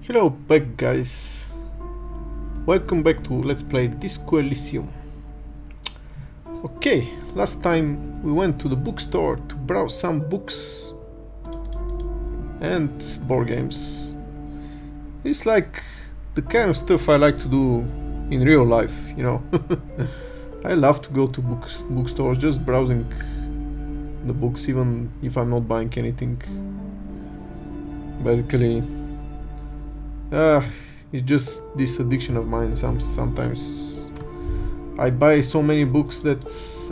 Hello back guys, welcome back to Let's Play Disco Elysium. Okay, last time we went to the bookstore to browse some books and board games. It's like the kind of stuff I like to do in real life, you know. I love to go to bookstores, just browsing the books even if I'm not buying anything. Basically, it's just this addiction of mine. Sometimes I buy so many books that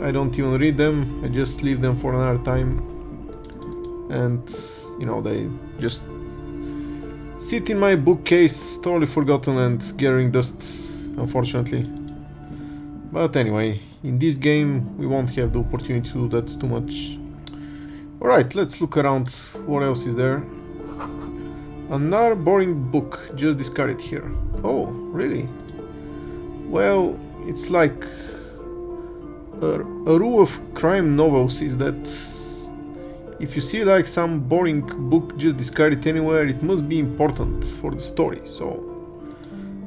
I don't even read them. I just leave them for another time, and you know, they just sit in my bookcase, totally forgotten and gathering dust, unfortunately. But anyway, in this game we won't have the opportunity to do that too much. Alright, let's look around. What else is there? Another boring book, just discarded here. Oh, really? Well, it's like a rule of crime novels is that if you see like some boring book just discarded anywhere, it must be important for the story, so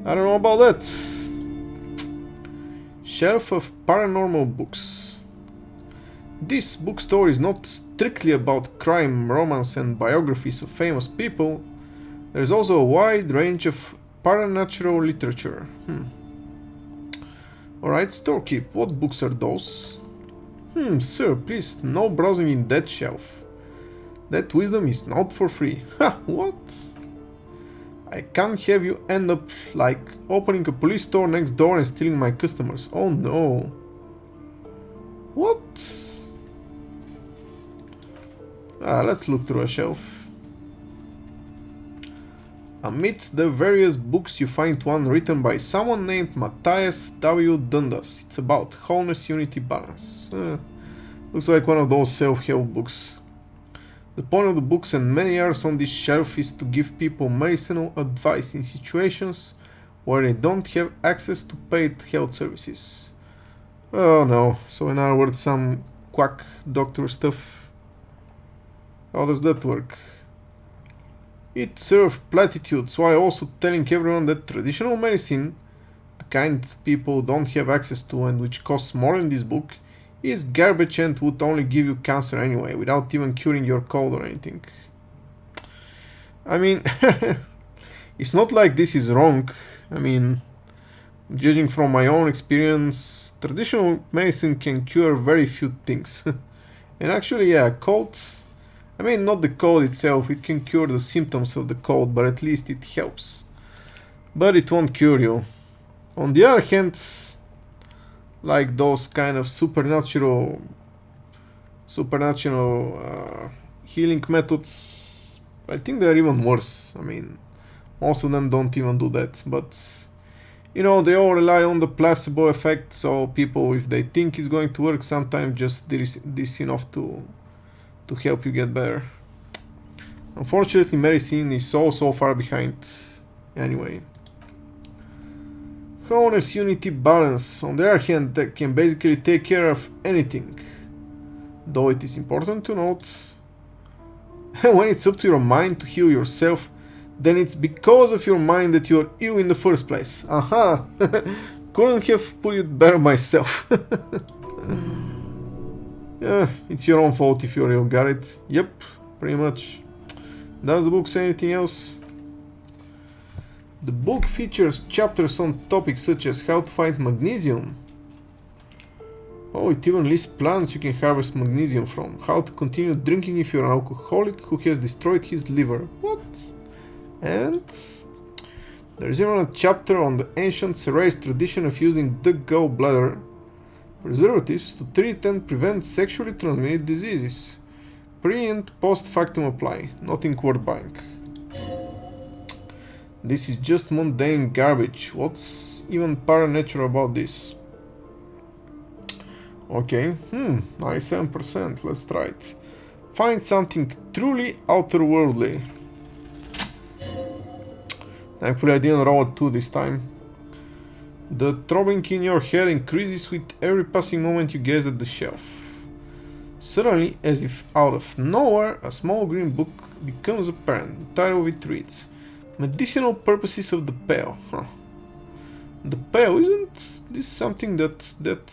I don't know about that. Shelf of paranormal books. This bookstore is not strictly about crime, romance and biographies of famous people. There's also a wide range of paranatural literature. Alright, storekeep, what books are those? Sir, please, no browsing in that shelf. That wisdom is not for free. Ha, what? I can't have you end up like opening a police store next door and stealing my customers. Oh no. What? Let's look through a shelf. Amidst the various books you find one written by someone named Matthias W. Dundas. It's about wholeness, unity, balance. Looks like one of those self-help books. The point of the books and many others on this shelf is to give people medicinal advice in situations where they don't have access to paid health services. Oh no, so in other words, some quack doctor stuff. How does that work? It serves platitudes while also telling everyone that traditional medicine, the kind people don't have access to and which costs more in this book, is garbage and would only give you cancer anyway, without even curing your cold or anything. I mean, it's not like this is wrong. I mean, judging from my own experience, traditional medicine can cure very few things. And actually, yeah, cold... I mean, not the cold itself, it can cure the symptoms of the cold, but at least it helps. But it won't cure you. On the other hand, like those kind of supernatural healing methods, I think they're even worse. I mean, most of them don't even do that, but you know, they all rely on the placebo effect, so people, if they think it's going to work, sometimes just this enough to help you get better. Unfortunately, medicine is so far behind. Anyway. Wholeness, unity, balance. On the other hand, that can basically take care of anything. Though it is important to note, when it's up to your mind to heal yourself, then it's because of your mind that you're ill in the first place. Aha! Couldn't have put it better myself. Yeah, it's your own fault if you're ill, got it? Yep, pretty much. Does the book say anything else? The book features chapters on topics such as how to find magnesium. Oh, it even lists plants you can harvest magnesium from. How to continue drinking if you're an alcoholic who has destroyed his liver. What? And there's even a chapter on the ancient race tradition of using the gallbladder preservatives to treat and prevent sexually transmitted diseases. Pre and post factum apply. Nothing worth buying. This is just mundane garbage. What's even paranatural about this? Okay, 97%. Let's try it. Find something truly outerworldly. Thankfully I didn't roll a 2 this time. The throbbing in your head increases with every passing moment you gaze at the shelf. Suddenly, as if out of nowhere, a small green book becomes apparent. The title of it reads, Medicinal purposes of the pale. Huh. The pale, isn't this something that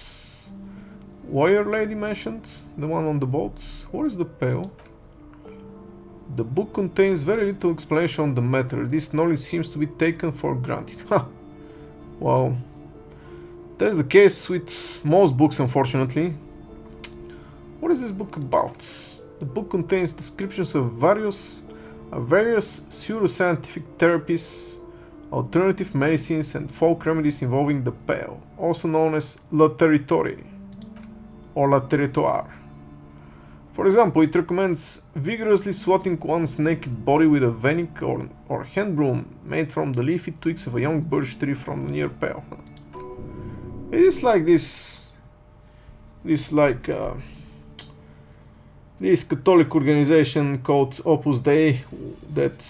warrior lady mentioned? The one on the boat? What is the pale? The book contains very little explanation on the matter. This knowledge seems to be taken for granted. Ha! Well, that's the case with most books, unfortunately. What is this book about? The book contains descriptions of various pseudoscientific therapies, alternative medicines, and folk remedies involving the pale, also known as La Territoire or La Territoire. For example, it recommends vigorously swatting one's naked body with a venik or hand broom made from the leafy twigs of a young birch tree from the near pale. It is like this Catholic organization called Opus Dei that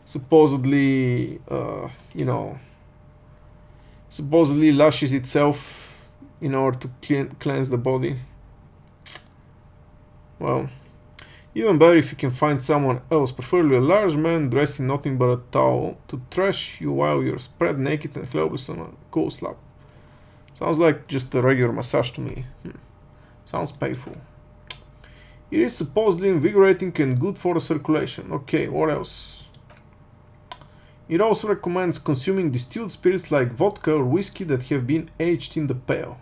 supposedly, supposedly lashes itself in order to cleanse the body. Well, even better if you can find someone else, preferably a large man dressed in nothing but a towel, to thrash you while you're spread naked and helpless on a cool slab. Sounds like just a regular massage to me. Sounds painful. It is supposedly invigorating and good for the circulation. Okay, what else? It also recommends consuming distilled spirits like vodka or whiskey that have been aged in the pale.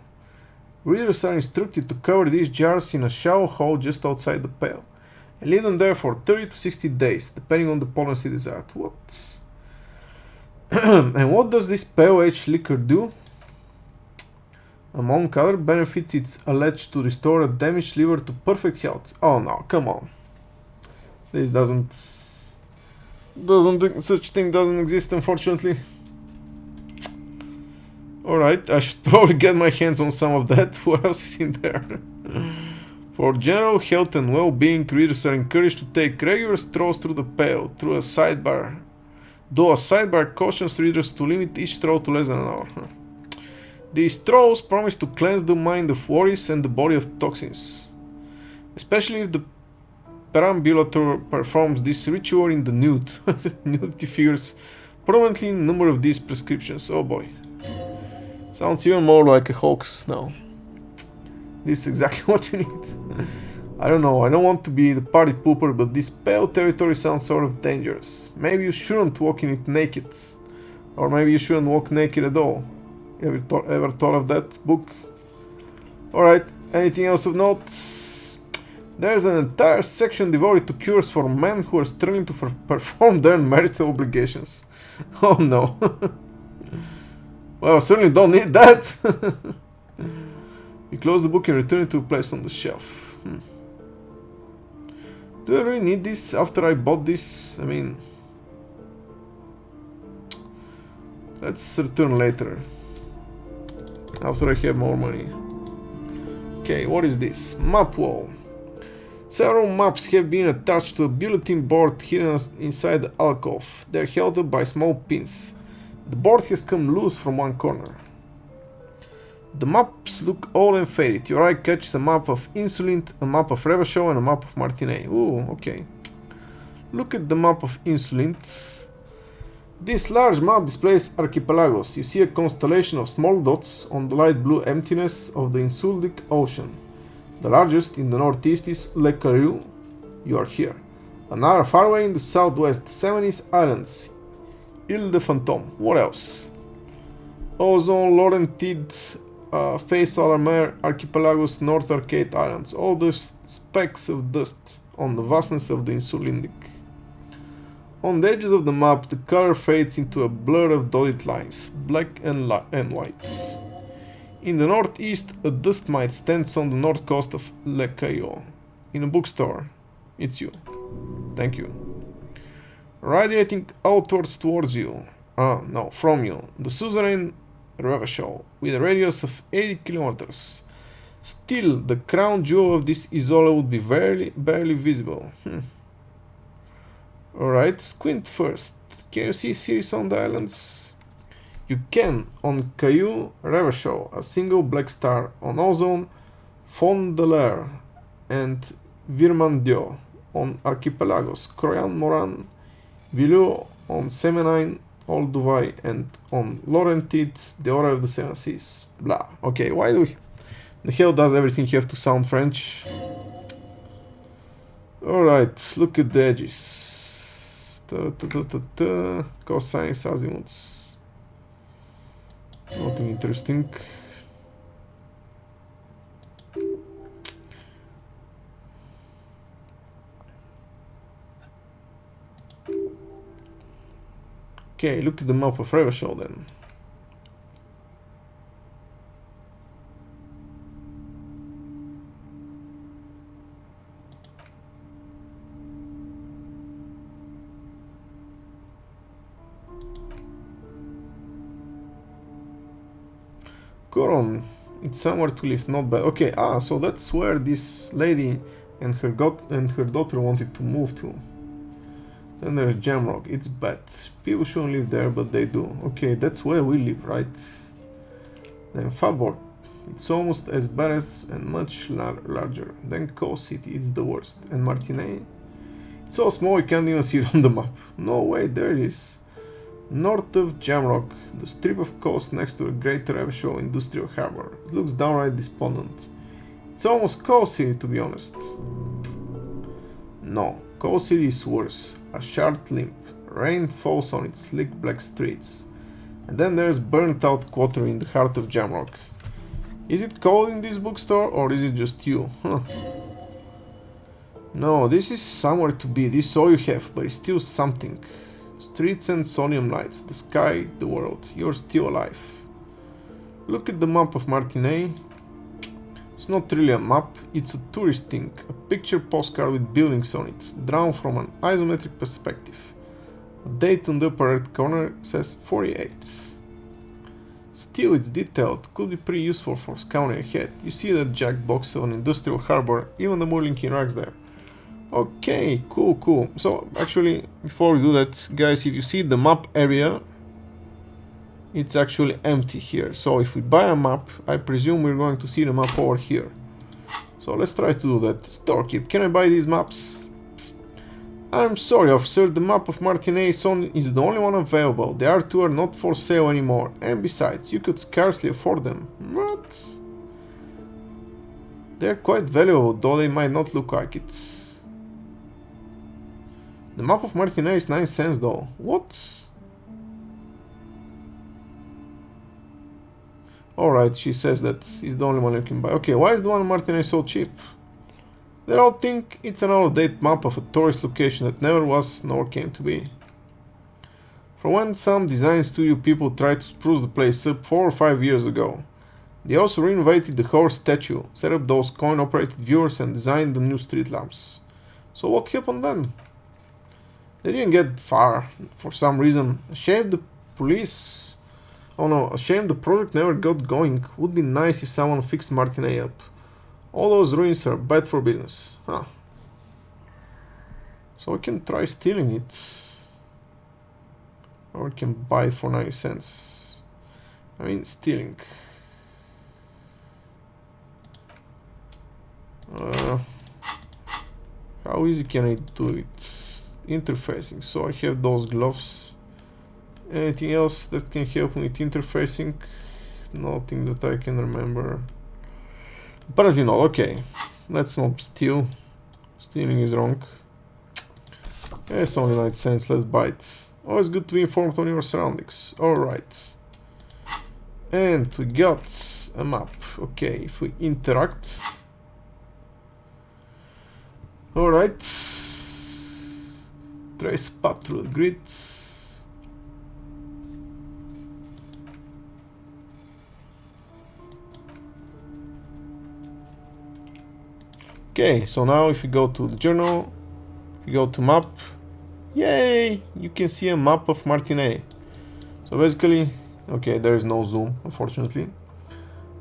Readers are instructed to cover these jars in a shower hole just outside the pale, and leave them there for 30 to 60 days, depending on the potency desired. What? And what does this pale-aged liquor do? Among other benefits, it's alleged to restore a damaged liver to perfect health. Oh no, come on. This such thing doesn't exist, unfortunately. Alright, I should probably get my hands on some of that. What else is in there? For general health and well-being, readers are encouraged to take regular strolls through the pale, though a sidebar cautions readers to limit each stroll to less than an hour. These strolls promise to cleanse the mind of worries and the body of toxins, especially if the perambulator performs this ritual in the nude. Nudity figures prominently in a number of these prescriptions. Oh boy. Sounds even more like a hoax now. This is exactly what you need. I don't know, I don't want to be the party pooper, but this pale territory sounds sort of dangerous. Maybe you shouldn't walk in it naked. Or maybe you shouldn't walk naked at all. Ever thought of that book? Alright, anything else of note? There's an entire section devoted to cures for men who are struggling to perform their marital obligations. Oh no. Well, certainly don't need that. You close the book and return it to a place on the shelf. Do I really need this after I bought this? I mean, let's return later. After I have more money. Okay, what is this? Map wall. Several maps have been attached to a bulletin board hidden inside the alcove. They are held up by small pins. The board has come loose from one corner. The maps look old and faded. Your eye catches a map of Insulint, a map of Revachol, and a map of Martinez. Ooh, okay. Look at the map of Insulint. This large map displays archipelagos. You see a constellation of small dots on the light blue emptiness of the Insuldic Ocean. The largest in the northeast is Le Caillou. You are here. Another far away in the southwest, 70 islands. Ile de Fantôme. What else? Ozone, Laurentide, Face à la Mer, Archipelagos, North Arcade Islands. All those specks of dust on the vastness of the Insulindic. On the edges of the map, the color fades into a blur of dotted lines, black and white. In the northeast, a dust mite stands on the north coast of Le Caillou. In a bookstore. It's you. Thank you. Radiating outwards towards you. No, from you. The suzerain Revachol, with a radius of 80 kilometers. Still, the crown jewel of this Isola would be barely visible. Alright, squint first. Can you see cities on the islands? You can. On Caillou, Revachol, a single black star. On Ozone, Fond de l'Air and Virmandieu. On Archipelagos, Croyan, Moran, Villeux, on Semenine, Olduvai, and on Laurentide, the Aura of the Seven Seas. Blah. Okay, why do we... The hell does everything have to sound French? Alright, look at the edges. Cosines, azimuths. Nothing interesting. Okay, look at the map of Revachol then. Coron, it's somewhere to live, not bad. Okay, so that's where this lady and her daughter wanted to move to. Then there's Jamrock, it's bad. People shouldn't live there, but they do. Okay, that's where we live, right? Then Fabor, it's almost as bad as and much larger. Then Coast City, it's the worst. And Martinez, it's so small you can't even see it on the map. No way, there it is. North of Jamrock, the strip of coast next to a greater Revachol industrial harbor. It looks downright despondent. It's almost Coast City, to be honest. No, Coast City is worse. A sharp limp. Rain falls on its slick black streets. And then there's burnt out quarter in the heart of Jamrock. Is it cold in this bookstore or is it just you? Huh. No, this is somewhere to be. This is all you have, but it's still something. Streets and sodium lights, the sky, the world. You're still alive. Look at the map of Martinez. It's not really a map, it's a tourist thing. A picture postcard with buildings on it, drawn from an isometric perspective. A date on the upper right corner says 48. Still, it's detailed, could be pretty useful for scouting ahead. You see that jack box of an industrial harbor, even the Mullen racks there. Okay, cool. So, actually, before we do that, guys, if you see the map area, it's actually empty here. So, if we buy a map, I presume we're going to see the map over here. So, let's try to do that. Storekeep, can I buy these maps? I'm sorry, officer, the map of Martinez is the only one available. The other two are not for sale anymore. And besides, you could scarcely afford them. What? They're quite valuable, though they might not look like it. The map of Martinez is 9 cents though. What? Alright, she says that it's the only one you can buy. Okay, why is the one of Martinez so cheap? They all think it's an out-of-date map of a tourist location that never was nor came to be. From when some design studio people tried to spruce the place up 4 or 5 years ago. They also renovated the horse statue, set up those coin-operated viewers and designed the new street lamps. So what happened then? They didn't get far, for some reason. A shame the police... Oh no, a shame the project never got going. Would be nice if someone fixed Martinez up. All those ruins are bad for business. Huh. So I can try stealing it. Or I can buy it for 90 cents. I mean, stealing. How easy can I do it? Interfacing, so I have those gloves. Anything else that can help me with interfacing? Nothing that I can remember. Apparently not. Okay, let's not steal. Stealing is wrong. It's only 9 cents, let's buy it. Always good to be informed on your surroundings. Alright. And we got a map. Okay, if we interact. Alright. Trace path through the grid. Okay, so now if you go to the journal, if you go to map, yay, you can see a map of Martinez. So basically, okay, there is no zoom, unfortunately.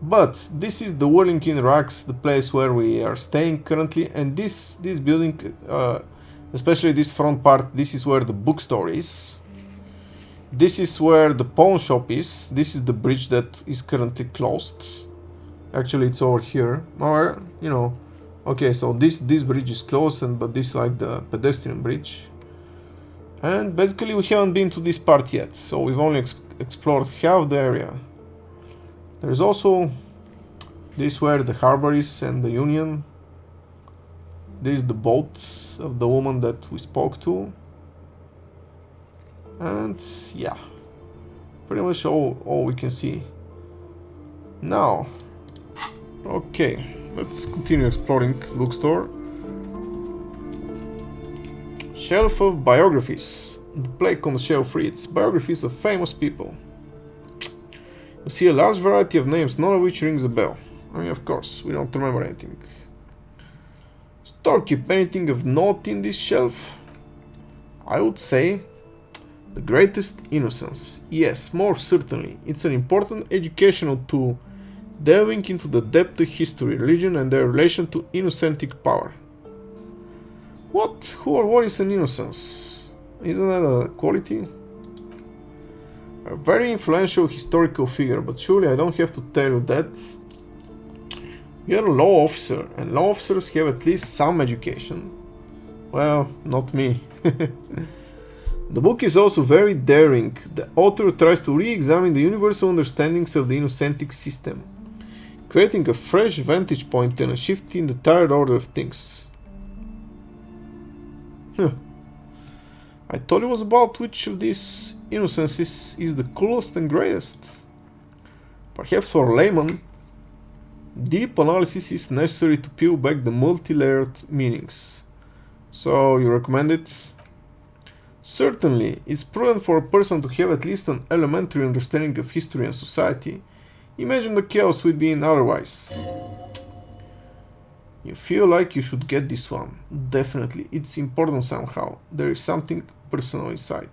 But this is the Whirling Racks, the place where we are staying currently, and this building, especially this front part, this is where the bookstore is. This is where the pawn shop is. This is the bridge that is currently closed. Actually, it's over here. Or, you know, okay, so this bridge is closed, but this is like the pedestrian bridge. And basically we haven't been to this part yet, so we've only explored half the area. There's also this where the harbor is and the Union. This is the boat of the woman that we spoke to. And yeah, pretty much all we can see. Now, okay, let's continue exploring Bookstore. Shelf of biographies. The plaque on the shelf reads, biographies of famous people. You see a large variety of names, none of which rings a bell. I mean, of course, we don't remember anything. Storekeep, anything of note in this shelf? I would say the greatest innocence. Yes, more certainly. It's an important educational tool, delving into the depth of history, religion, and their relation to innocentic power. What? Who or what is an innocence? Isn't that a quality? A very influential historical figure, but surely I don't have to tell you that. You're a law officer, and law officers have at least some education. Well, not me. The book is also very daring. The author tries to re-examine the universal understandings of the innocentic system, creating a fresh vantage point and a shift in the entire order of things. I thought it was about which of these innocences is the coolest and greatest. Perhaps for a layman, deep analysis is necessary to peel back the multi-layered meanings. So, you recommend it? Certainly, it's prudent for a person to have at least an elementary understanding of history and society. Imagine the chaos we'd be in otherwise. You feel like you should get this one. Definitely, it's important somehow. There is something personal inside.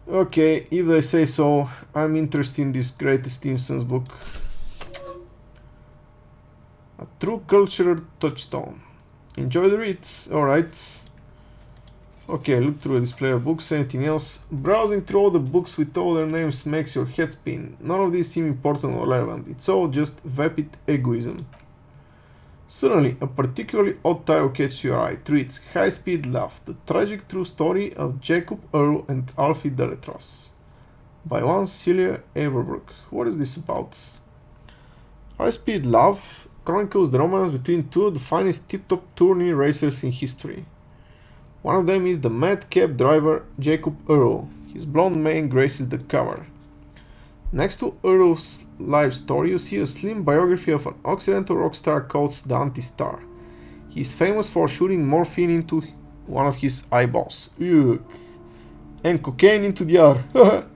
Okay, if they say so, I'm interested in this greatest innocence book. A true cultural touchstone. Enjoy the read, alright. Okay, look through a display of books, anything else? Browsing through all the books with all their names makes your head spin. None of these seem important or relevant. It's all just vapid egoism. Suddenly, a particularly odd title catches your eye. It reads, High Speed Love, the tragic true story of Jacob Earl and Alfie Deletras. By one Celia Averbrook. What is this about? High Speed Love chronicles the romance between two of the finest tip-top tourney racers in history. One of them is the madcap driver Jacob Earl. His blonde mane graces the cover. Next to Earl's life story, you see a slim biography of an Occidental rock star called the Anti-Star. He is famous for shooting morphine into one of his eyeballs. Ugh. And cocaine into the other.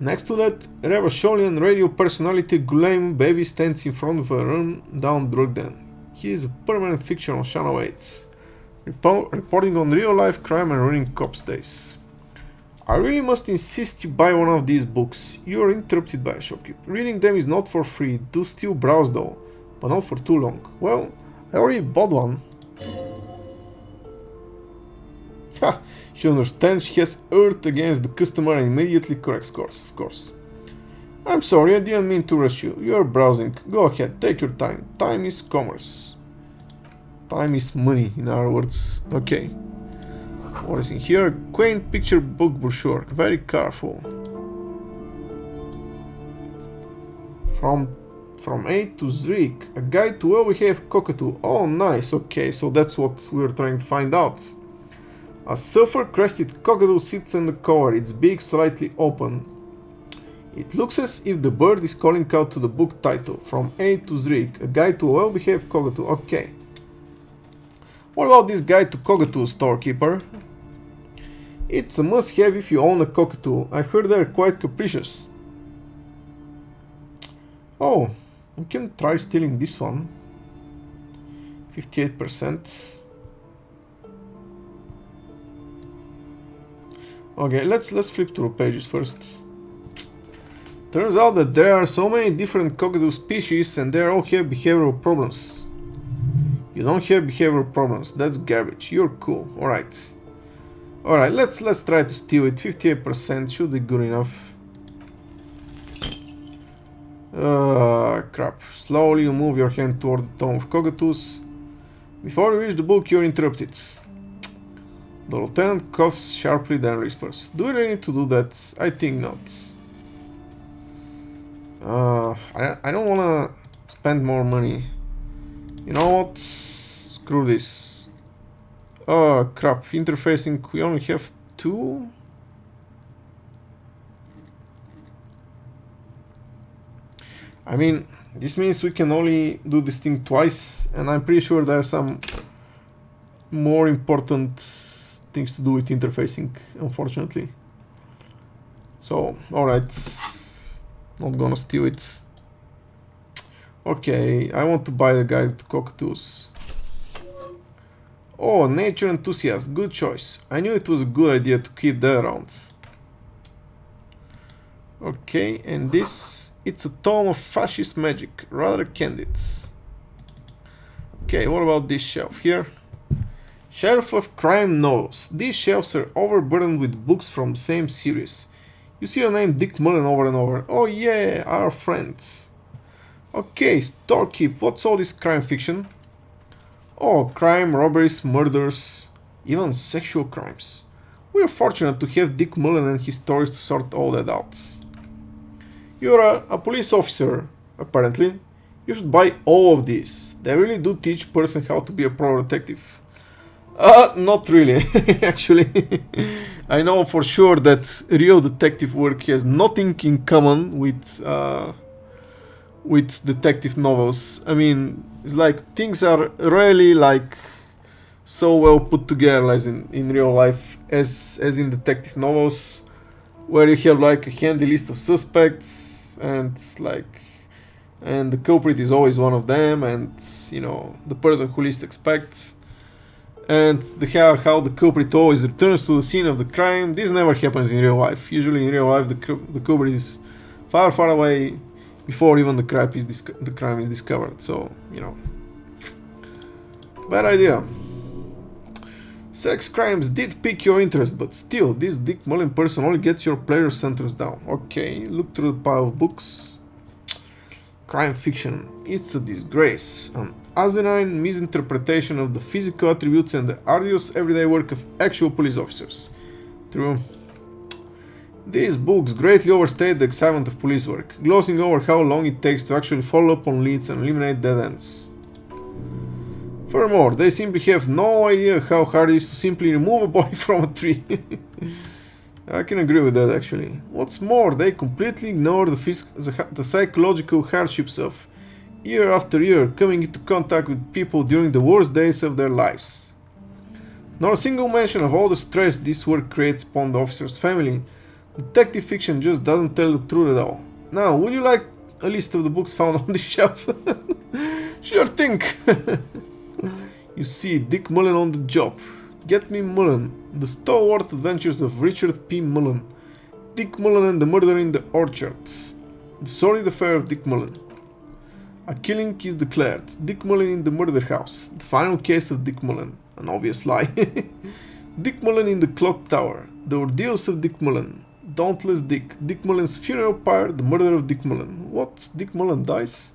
Next to that, Ravacholian radio personality Ghulam Baby stands in front of a run-down drug den. He is a permanent fixture on Channel 8, reporting on real-life crime and ruining cops' days. I really must insist you buy one of these books. You are interrupted by a shopkeeper. Reading them is not for free. Do still browse though, but not for too long. Well, I already bought one. Ha! She understands she has erred against the customer and immediately corrects course, of course. I'm sorry, I didn't mean to rush you. You are browsing. Go ahead, take your time. Time is commerce. Time is money, in other words. Okay. What is in here? Quaint picture book brochure. Very colorful. From A to Zurich. A guide to well-behaved cockatoo. Oh, nice. Okay, so that's what we were trying to find out. A silver-crested cockatoo sits on the cover, its beak slightly open. It looks as if the bird is calling out to the book title, From A to Zurich, a guide to a well-behaved cockatoo. Okay. What about this guide to cockatoo, storekeeper? It's a must-have if you own a cockatoo. I've heard they're quite capricious. Oh, we can try stealing this one. 58%. Okay, let's flip through pages first. Turns out that there are so many different cockatoo species and they all have behavioral problems. You don't have behavioral problems, that's garbage. You're cool. Alright. Alright, let's try to steal it. 58% should be good enough. Crap. Slowly you move your hand toward the tome of cockatoos. Before you reach the book, you're interrupted. The lieutenant coughs sharply, then whispers. Do we really need to do that? I think not. I don't wanna spend more money. You know what? Screw this. Oh crap, interfacing, we only have 2? I mean, this means we can only do this thing twice, and I'm pretty sure there are some more important things to do with interfacing, unfortunately. So, alright. Not gonna steal it. Okay, I want to buy the guy with cockatoos. Oh, nature enthusiast, good choice. I knew it was a good idea to keep that around. Okay, and this, it's a tome of fascist magic, rather candid. Okay, what about this shelf here? Shelf of crime novels. These shelves are overburdened with books from the same series. You see the name Dick Mullen over and over. Oh yeah, our friend. Okay, storekeep, what's all this crime fiction? Oh, crime, robberies, murders, even sexual crimes. We are fortunate to have Dick Mullen and his stories to sort all that out. You're a police officer, apparently. You should buy all of these. They really do teach a person how to be a pro detective. Not really, actually. I know for sure that real detective work has nothing in common with detective novels. I mean, it's like things are really like so well put together as in real life as in detective novels, where you have like a handy list of suspects and the culprit is always one of them, and you know, the person who least expects, and how the culprit always returns to the scene of the crime. This never happens in real life. Usually in real life the culprit is far away before even the crime is discovered. So, you know, bad idea. Sex crimes did pique your interest, but still, this Dick Mullen person only gets your pleasure centers down. Okay, look through the pile of books. Crime fiction. It's a disgrace. An asinine misinterpretation of the physical attributes and the arduous everyday work of actual police officers. True. These books greatly overstate the excitement of police work, glossing over how long it takes to actually follow up on leads and eliminate dead ends. Furthermore, they simply have no idea how hard it is to simply remove a body from a tree. I can agree with that, actually. What's more, they completely ignore the psychological hardships of year after year coming into contact with people during the worst days of their lives. Not a single mention of all the stress this work creates upon the officer's family. Detective fiction just doesn't tell the truth at all. Now, would you like a list of the books found on this shelf? Sure thing! You see, Dick Mullen on the job. Get me Mullen. The stalwart adventures of Richard P. Mullen. Dick Mullen and the murder in the orchard. The sordid affair of Dick Mullen. A killing is declared. Dick Mullen in the murder house. The final case of Dick Mullen. An obvious lie. Dick Mullen in the clock tower. The ordeals of Dick Mullen. Dauntless Dick. Dick Mullen's funeral pyre. The murder of Dick Mullen. What? Dick Mullen dies?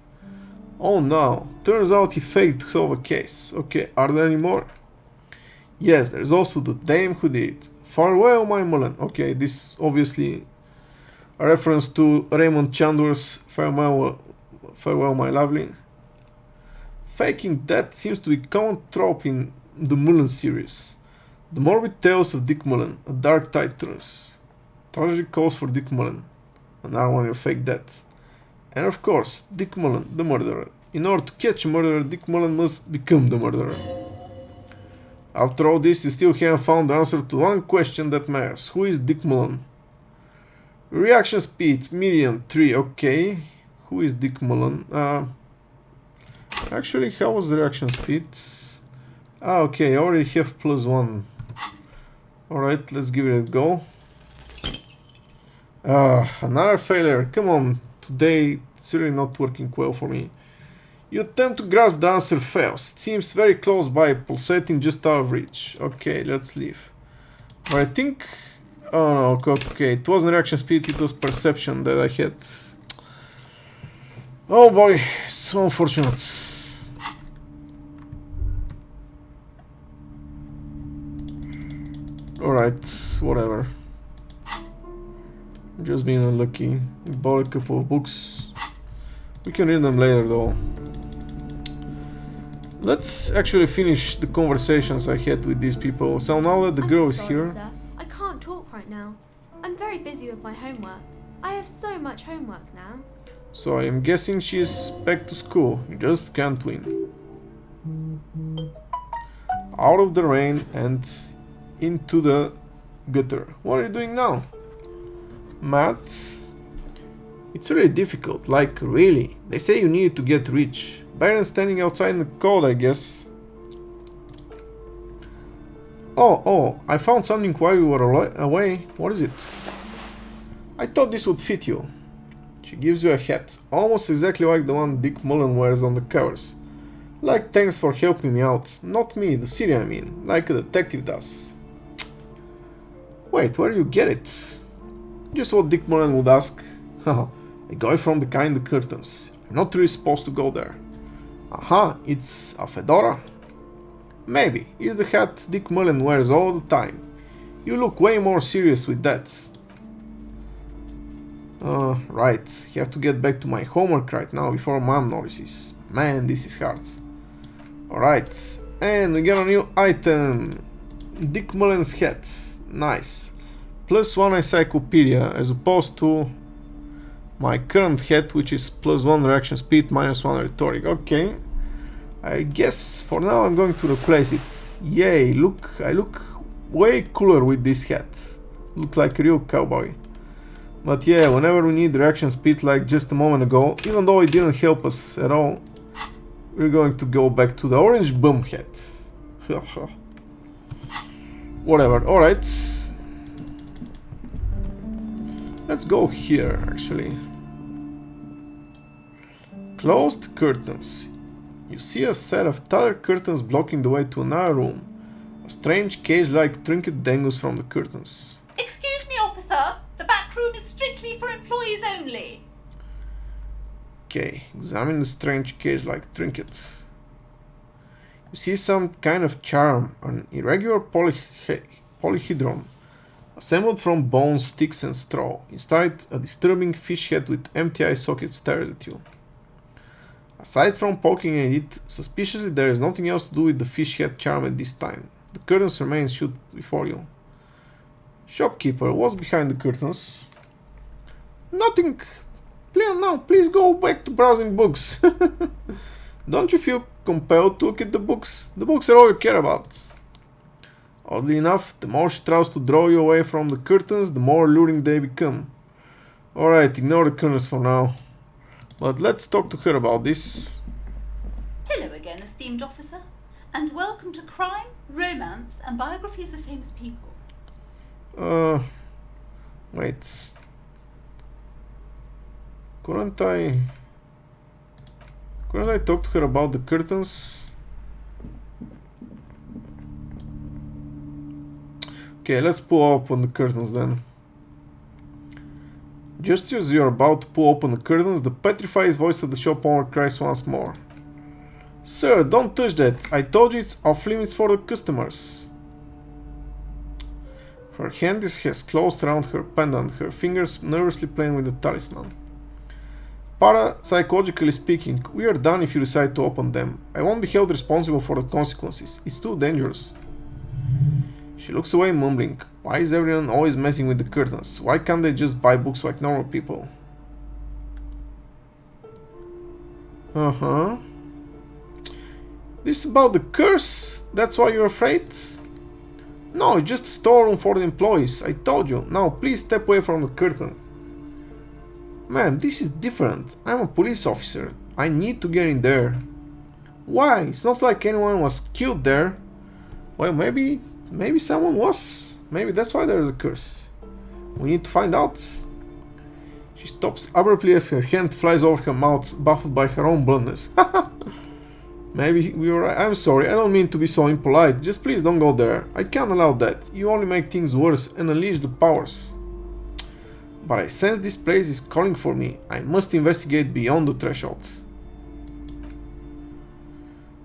Oh no. Turns out he faked to solve a case. Okay, are there any more? Yes, there's also the dame who did it. Farewell, my Mullen. Okay, this obviously a reference to Raymond Chandler's Farewell, my lovely. Faking death seems to be a common trope in the Mullen series. The morbid tales of Dick Mullen, a dark tide turns. Tragedy calls for Dick Mullen, another one of fake death. And of course, Dick Mullen, the murderer. In order to catch a murderer, Dick Mullen must become the murderer. After all this, you still haven't found the answer to one question that matters. Who is Dick Mullen? Reaction speed, medium, 3, okay. Who is Dick Mullen? Actually, how was the reaction speed? Okay, I already have +1. Alright, let's give it a go. Another failure. Come on, today it's really not working well for me. You attempt to grasp the answer fails. It seems very close by, pulsating just out of reach. Okay, let's leave. But I think... Oh no, okay, it wasn't reaction speed, it was perception that I had. Oh boy, so unfortunate. Alright, whatever. Just being unlucky. Bought a couple of books. We can read them later though. Let's actually finish the conversations I had with these people. So now that the girl is here. Sir. I can't talk right now. I'm very busy with my homework. I have so much homework now. So I am guessing she's back to school. You just can't win. Out of the rain and into the gutter. What are you doing now? Math? It's really difficult, like really. They say you need to get rich. Better than standing outside in the cold, I guess. Oh, I found something while you were away. What is it? I thought this would fit you. She gives you a hat, almost exactly like the one Dick Mullen wears on the covers. Like thanks for helping me out. Not me, the city I mean, like a detective does. Wait, where do you get it? Just what Dick Mullen would ask. Haha, a guy from behind the curtains. I'm not really supposed to go there. Aha, it's a fedora? Maybe, it's the hat Dick Mullen wears all the time. You look way more serious with that. Right, have to get back to my homework right now before Mom notices. Man, this is hard. Alright, and we get a new item. Dick Mullen's hat. Nice. +1 encyclopedia as opposed to my current hat, which is +1 reaction speed, -1 rhetoric. Okay. I guess for now I'm going to replace it. Yay, look, I look way cooler with this hat. Look like a real cowboy. But yeah, whenever we need reaction speed like just a moment ago, even though it didn't help us at all, we're going to go back to the orange bum hat. Whatever, alright. Let's go here, actually. Closed curtains. You see a set of tattered curtains blocking the way to another room. A strange cage-like trinket dangles from the curtains. Excuse me, officer. The back room is strictly for employees only. Okay, examine the strange cage-like trinket. You see some kind of charm, an irregular polyhedron, assembled from bones, sticks and straw. Inside, a disturbing fish head with empty eye sockets stares at you. Aside from poking at it, suspiciously there is nothing else to do with the fish head charm at this time. The curtains remain shut before you. Shopkeeper, what's behind the curtains? Nothing. Please go back to browsing books. Don't you feel compelled to look at the books? The books are all you care about. Oddly enough, the more she tries to draw you away from the curtains, the more alluring they become. Alright, ignore the curtains for now. But let's talk to her about this. Hello again, esteemed officer, and welcome to Crime, Romance, and Biographies of Famous People. Wait. Couldn't I talk to her about the curtains? Okay, let's pull open the curtains then. Just as you're about to pull open the curtains, the petrified voice of the shop owner cries once more. Sir, don't touch that. I told you it's off limits for the customers. Her hand has closed around her pendant, her fingers nervously playing with the talisman. Parapsychologically speaking, we are done if you decide to open them. I won't be held responsible for the consequences. It's too dangerous. She looks away, mumbling. Why is everyone always messing with the curtains? Why can't they just buy books like normal people? This is about the curse? That's why you're afraid? No, it's just a storeroom for the employees. I told you. Now, please step away from the curtain. Man, this is different. I'm a police officer. I need to get in there. Why? It's not like anyone was killed there. Well, maybe someone was. Maybe that's why there's a curse. We need to find out. She stops abruptly as her hand flies over her mouth, baffled by her own bluntness. Maybe we were right. I'm sorry, I don't mean to be so impolite. Just please don't go there. I can't allow that. You only make things worse and unleash the powers. But I sense this place is calling for me. I must investigate beyond the threshold.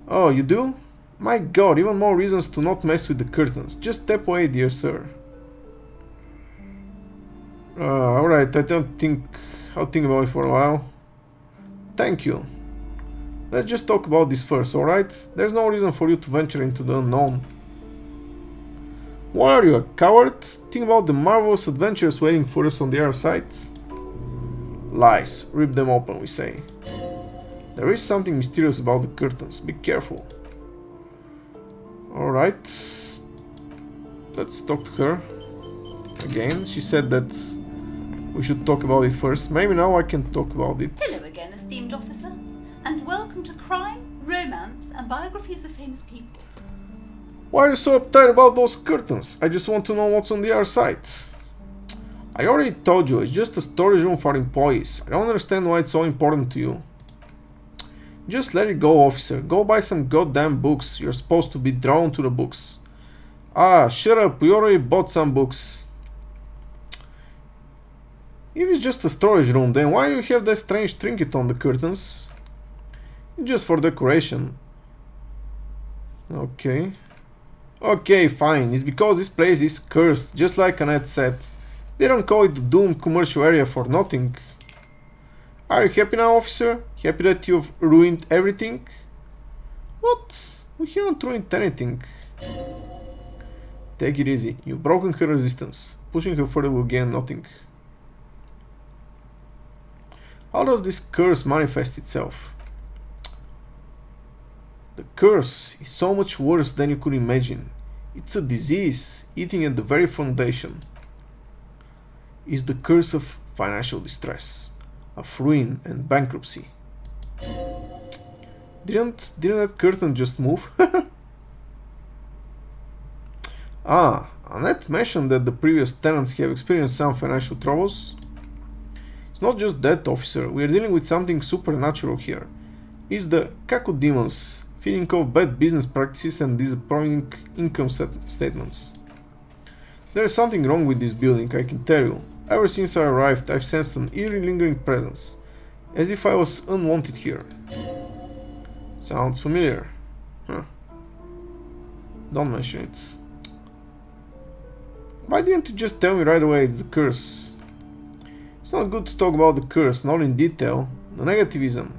Oh, you do? My god, even more reasons to not mess with the curtains. Just step away, dear sir. Alright, I'll think about it for a while. Thank you. Let's just talk about this first, alright? There's no reason for you to venture into the unknown. Why are you, a coward? Think about the marvelous adventures waiting for us on the other side. Lies. Rip them open, we say. There is something mysterious about the curtains. Be careful. Alright. Let's talk to her. Again, she said that we should talk about it first. Maybe now I can talk about it. Hello again, esteemed officer, and welcome to Crime, Romance, and Biographies of Famous People. Why are you so uptight about those curtains? I just want to know what's on the other side. I already told you, it's just a storage room for employees. I don't understand why it's so important to you. Just let it go, officer. Go buy some goddamn books. You're supposed to be drawn to the books. Ah, shut up. We already bought some books. If it's just a storage room, then why do you have that strange trinket on the curtains? Just for decoration. Okay. Okay, fine. It's because this place is cursed, just like Annette said. They don't call it the doomed commercial area for nothing. Are you happy now, officer? Happy that you've ruined everything? What? We haven't ruined anything. Take it easy. You've broken her resistance. Pushing her further will gain nothing. How does this curse manifest itself? The curse is so much worse than you could imagine. It's a disease eating at the very foundation. It's the curse of financial distress, of ruin and bankruptcy. Didn't that curtain just move? Ah, Annette mentioned that the previous tenants have experienced some financial troubles. It's not just that, officer. We are dealing with something supernatural here. It's the cacodemons feeding off bad business practices and disappointing income statements. There is something wrong with this building, I can tell you. Ever since I arrived, I've sensed an eerie lingering presence, as if I was unwanted here. Sounds familiar. Huh. Don't mention it. Why didn't you just tell me right away it's the curse? It's not good to talk about the curse, not in detail. The negativism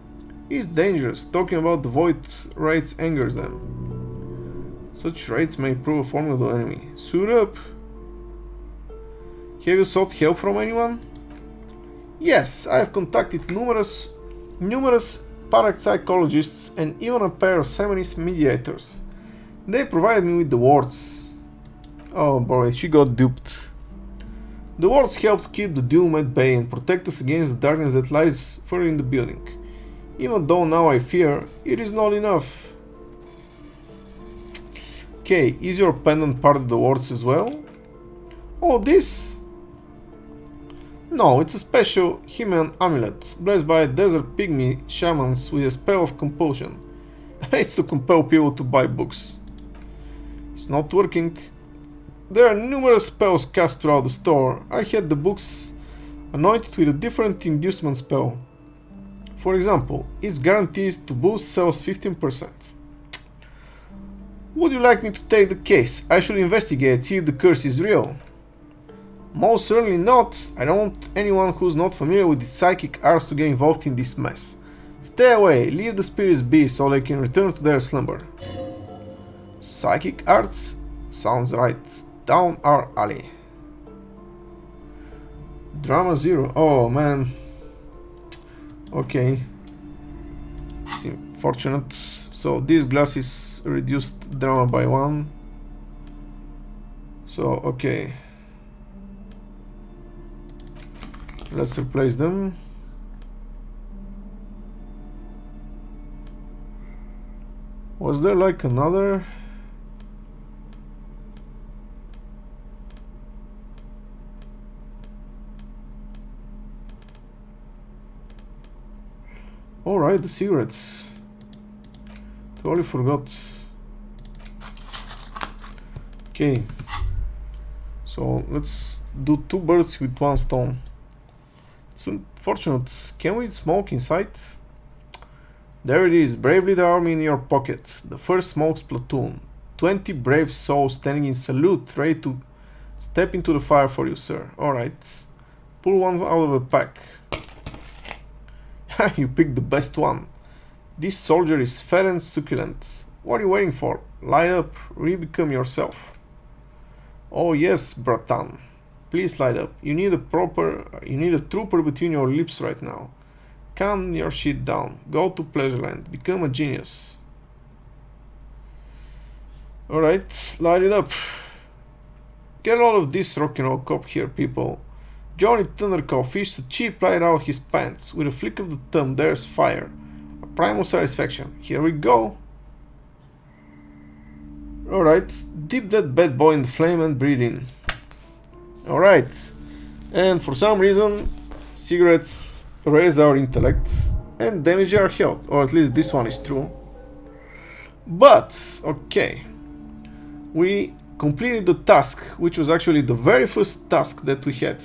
is dangerous. Talking about the void rates angers them. Such rates may prove a formidable enemy. Suit up! Have you sought help from anyone? Yes, I have contacted numerous parapsychologists and even a pair of Seminist mediators. They provided me with the wards. Oh boy, she got duped. The wards helped keep the doom at bay and protect us against the darkness that lies further in the building. Even though now I fear, it is not enough. Okay, is your pendant part of the wards as well? Oh, this? No, it's a special human amulet, blessed by desert pygmy shamans with a spell of compulsion. It's to compel people to buy books. It's not working. There are numerous spells cast throughout the store. I had the books anointed with a different inducement spell. For example, it's guaranteed to boost sales 15%. Would you like me to take the case? I should investigate, see if the curse is real. Most certainly not. I don't want anyone who's not familiar with the psychic arts to get involved in this mess. Stay away, leave the spirits be so they can return to their slumber. Psychic arts? Sounds right. Down our alley. Drama 0. Oh man. Okay. It's unfortunate. So this glass is reduced drama by 1. So okay. Let's replace them. Was there like another? Alright, the cigarettes. Totally forgot. Okay. So let's do 2 birds with 1 stone. It's unfortunate. Can we smoke inside? There it is, bravely the army in your pocket. The first smokes platoon. 20 brave souls standing in salute, ready to step into the fire for you, sir. Alright. Pull one out of the pack. You picked the best one. This soldier is fat and succulent. What are you waiting for? Light up, re-become yourself. Oh yes, Bratan. Please light up. You need a trooper between your lips right now. Calm your shit down. Go to Pleasureland. Become a genius. Alright, light it up. Get a lot of this rock and roll cop here, people. Johnny Thundercow fished a cheap light out of his pants. With a flick of the thumb, there's fire. A primal satisfaction. Here we go. Alright, dip that bad boy in the flame and breathe in. Alright. And for some reason, cigarettes raise our intellect and damage our health. Or at least this one is true. But, okay. We completed the task, which was actually the very first task that we had.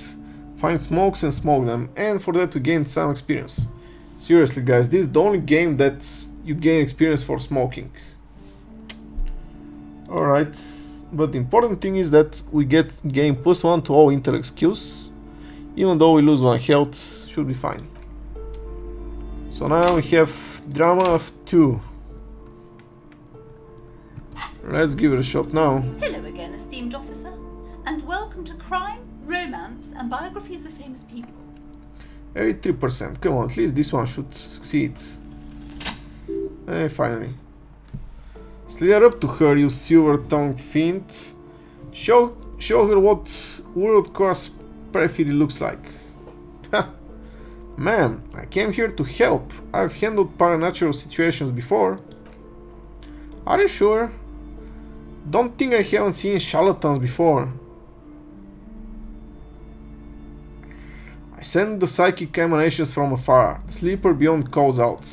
Find smokes and smoke them, and for that we gained some experience. Seriously guys, this is the only game that you gain experience for smoking. Alright, but the important thing is that we gain +1 to all intellect skills. Even though we lose 1 health, should be fine. So now we have drama of 2. Let's give it a shot now. Hello again, esteemed officer, and welcome to Crime, Romance, and Biographies of Famous People. 83%. Come on, at least this one should succeed. Finally. Slither up to her, you silver-tongued fiend. Show her what world-class perfidy looks like. Ha! Ma'am, I came here to help. I've handled paranatural situations before. Are you sure? Don't think I haven't seen charlatans before. I send the psychic emanations from afar. The sleeper beyond calls out.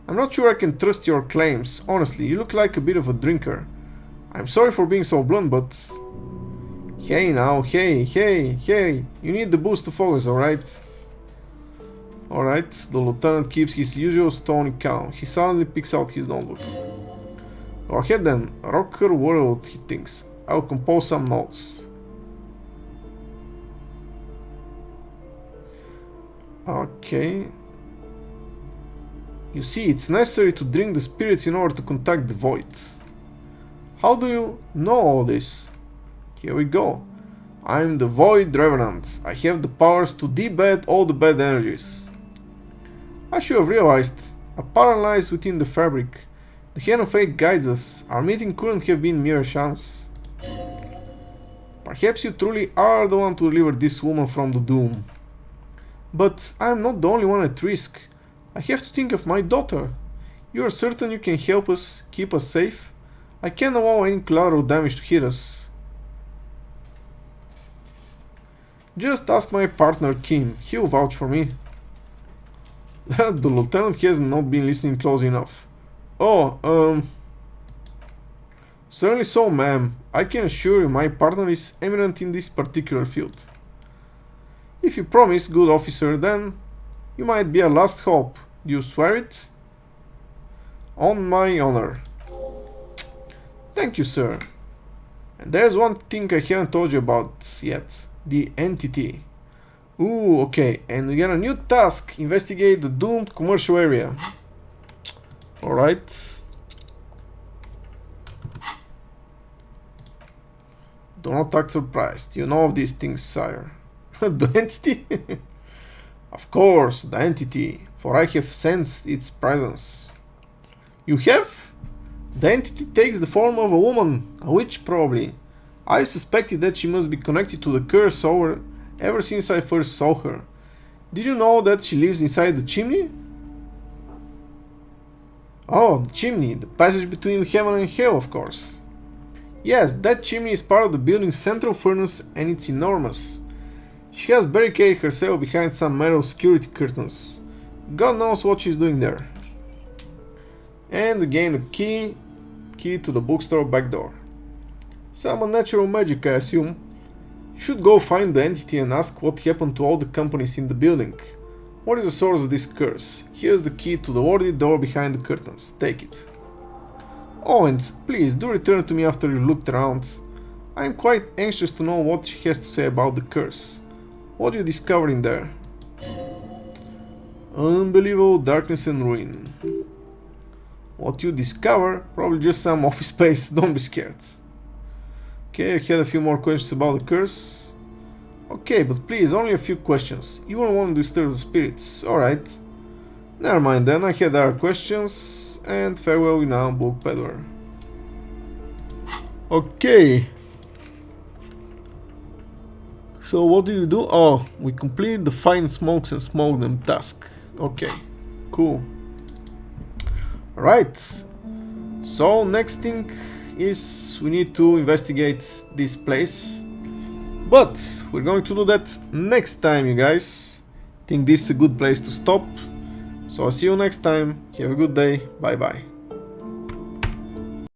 I'm not sure I can trust your claims. Honestly, you look like a bit of a drinker. I'm sorry for being so blunt, but... Hey now, hey. You need the boost to focus, alright? Alright, the lieutenant keeps his usual stony calm. He suddenly picks out his notebook. Go ahead then, rock her world, he thinks. I'll compose some notes. Okay. You see, it's necessary to drink the spirits in order to contact the void. How do you know all this? Here we go. I'm the Void Revenant. I have the powers to debed all the bad energies. I should have realized. A paralyzed within the fabric. The hand of fate guides us. Our meeting couldn't have been mere chance. Perhaps you truly are the one to deliver this woman from the doom. But I am not the only one at risk. I have to think of my daughter. You are certain you can help us, keep us safe? I can't allow any collateral damage to hit us. Just ask my partner Kim, he'll vouch for me. The lieutenant has not been listening close enough. Oh, certainly so, ma'am. I can assure you my partner is eminent in this particular field. If you promise, good officer, then you might be our last hope. Do you swear it? On my honor. Thank you, sir. And there's one thing I haven't told you about yet. The entity. Ooh, okay. And we got a new task. Investigate the doomed commercial area. Alright. Do not act surprised. You know of these things, sire. The entity? Of course, the entity. For I have sensed its presence. You have? The entity takes the form of a woman. A witch, probably. I suspected that she must be connected to the curse ever since I first saw her. Did you know that she lives inside the chimney? Oh, the chimney, the passage between heaven and hell, of course. Yes, that chimney is part of the building's central furnace and it's enormous. She has barricaded herself behind some metal security curtains. God knows what she's doing there. And we gain a key to the bookstore back door. Some unnatural magic, I assume. You should go find the entity and ask what happened to all the companies in the building. What is the source of this curse? Here's the key to the worthy door behind the curtains. Take it. Oh, and please do return to me after you looked around. I am quite anxious to know what she has to say about the curse. What do you discover in there? Unbelievable darkness and ruin. What you discover? Probably just some office space, don't be scared. Okay, I had a few more questions about the curse. Okay, but please, only a few questions. You don't want to disturb the spirits, alright. Never mind then, I had other questions, and farewell now, book peddler. Okay. So what do you do? Oh, we complete the find smokes and smoke them task. Okay, cool. Right. So next thing is we need to investigate this place. But we're going to do that next time, you guys. I think this is a good place to stop. So I'll see you next time. Have a good day. Bye bye.